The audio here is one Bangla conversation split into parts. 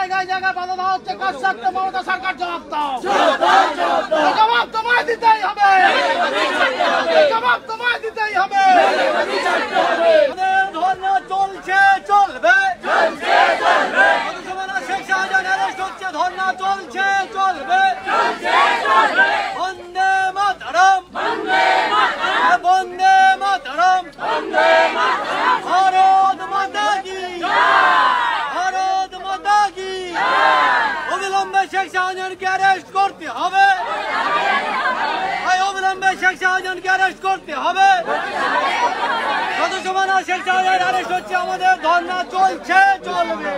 জায়গায় জায়গায় বাধা দেওয়া হচ্ছে, কাজ থাকতে মমতা সরকার জবাব দাও। জবাব তোমায় দিতেই হবে, জবাব তোমায় দিতেই হবে। ধর্ণা চলছে চলবে, শেখ শাহজাহান অ্যারেস্ট হচ্ছে, ধর্ণা চলছে চলবে। বন্দে মাতরম, বন্দে মাতরম, ভারত মাতা কি, ভারত মাতা কি। অবিলম্বে শেখ শাহজাহানকে অ্যারেস্ট করতে হবে, অবিলম্বে শেখ শাহজাহানকে অ্যারেস্ট করতে হবে। যত সময় না শেখ শাহজাহান অ্যারেস্ট হচ্ছে, আমাদের ধর্ণা চলছে চলবে।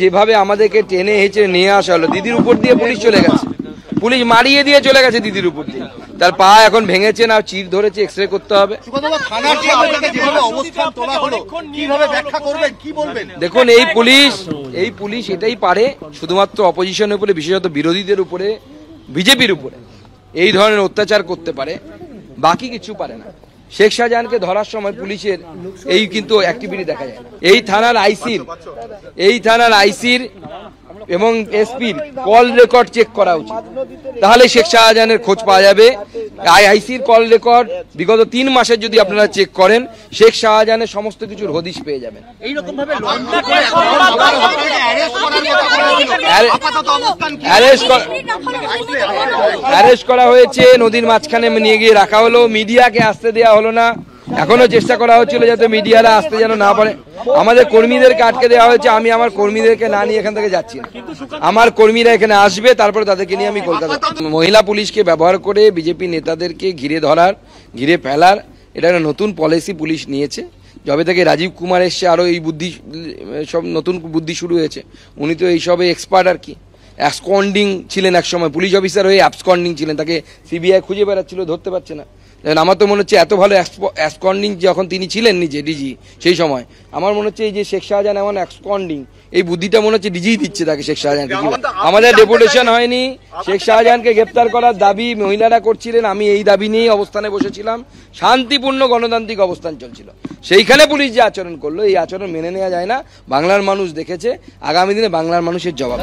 যেভাবে আমাদেরকে টেনে হেঁচড়ে নিয়ে আসা হলো, দিদির উপর দিয়ে পুলিশ চলে গেছে, পুলিশ মারিয়ে দিয়ে চলে গেছে দিদির উপর দিয়ে। তার পা এখন ভেঙেছে না, চির ধরেছে, এক্সরে করতে হবে। দেখুন এই পুলিশ এটাই পারে, শুধুমাত্র অপোজিশনের উপরে, বিশেষত বিরোধীদের উপরে, বিজেপির উপরে এই ধরনের অত্যাচার করতে পারে, বাকি কিছু পারে না। শেখ শাহজাহানকে ধরার সময় পুলিশের এই কিন্তু অ্যাক্টিভিটি দেখা যায়। এই থানার আইসির এবং এসপির কল রেকর্ড চেক করা উচিত, তাহলে শেখ শাহজাহানের খোঁজ পাওয়া যাবে। আইসির কল রেকর্ড বিগত 3 মাসের যদি আপনারা চেক করেন, শেখ শাহজাহানের সমস্ত কিছুর হদিশ পেয়ে যাবেন। অ্যারেস্ট করা হয়েছে, নদীর মাঝখানে নিয়ে গিয়ে রাখা হলো, মিডিয়াকে আসতে দেওয়া হলো না। এখনো চেষ্টা করা হচ্ছিল যাতে মিডিয়ারা আসতে যেন না পারে। আমাদের কর্মীদেরকে আটকে দেওয়া হয়েছে, আমি আমার কর্মীদেরকে না নিয়ে এখান থেকে যাচ্ছি না। আমার কর্মীরা এখানে আসবে, তারপরে তাদেরকে নিয়ে আমি কলকাতা। মহিলা পুলিশকে ব্যবহার করে বিজেপি নেতাদেরকে ঘিরে ধরার, ঘিরে ফেলার, এটা একটা নতুন পলিসি পুলিশ নিয়েছে। যবে থেকে রাজীব কুমার এসছে, আরো এই বুদ্ধি, সব নতুন বুদ্ধি শুরু হয়েছে। উনি তো এইসবে এক্সপার্ট আর কি। অ্যাবসকন্ডিং ছিলেন একসময়, পুলিশ অফিসার হয়ে অ্যাবসকন্ডিং ছিলেন, তাকে সিবিআই খুঁজে বেড়াচ্ছিল, ধরতে পারছে না। আমার তো মনে হচ্ছে এত ভালো অ্যাবসকন্ডিং যখন তিনি ছিলেন নিজে ডিজি, সেই সময় আমার মনে হচ্ছে এই যে শেখ শাহজাহান এমন অ্যাবসকন্ডিং, এই বুদ্ধিটা মনে হচ্ছে ডিজি দিচ্ছে তাকে, শেখ শাহজাহানকে। আমাদের ডেপুটেশন হয়নি, শেখ শাহজাহানকে গ্রেপ্তার করার দাবি মহিলারা করছিলেন, আমি এই দাবি নিয়ে অবস্থানে বসেছিলাম। শান্তিপূর্ণ গণতান্ত্রিক অবস্থান চলছিল, সেইখানে পুলিশ যে আচরণ করলো, এই আচরণ মেনে নেওয়া যায় না। বাংলার মানুষ দেখেছে, আগামী দিনে বাংলার মানুষের জবাব।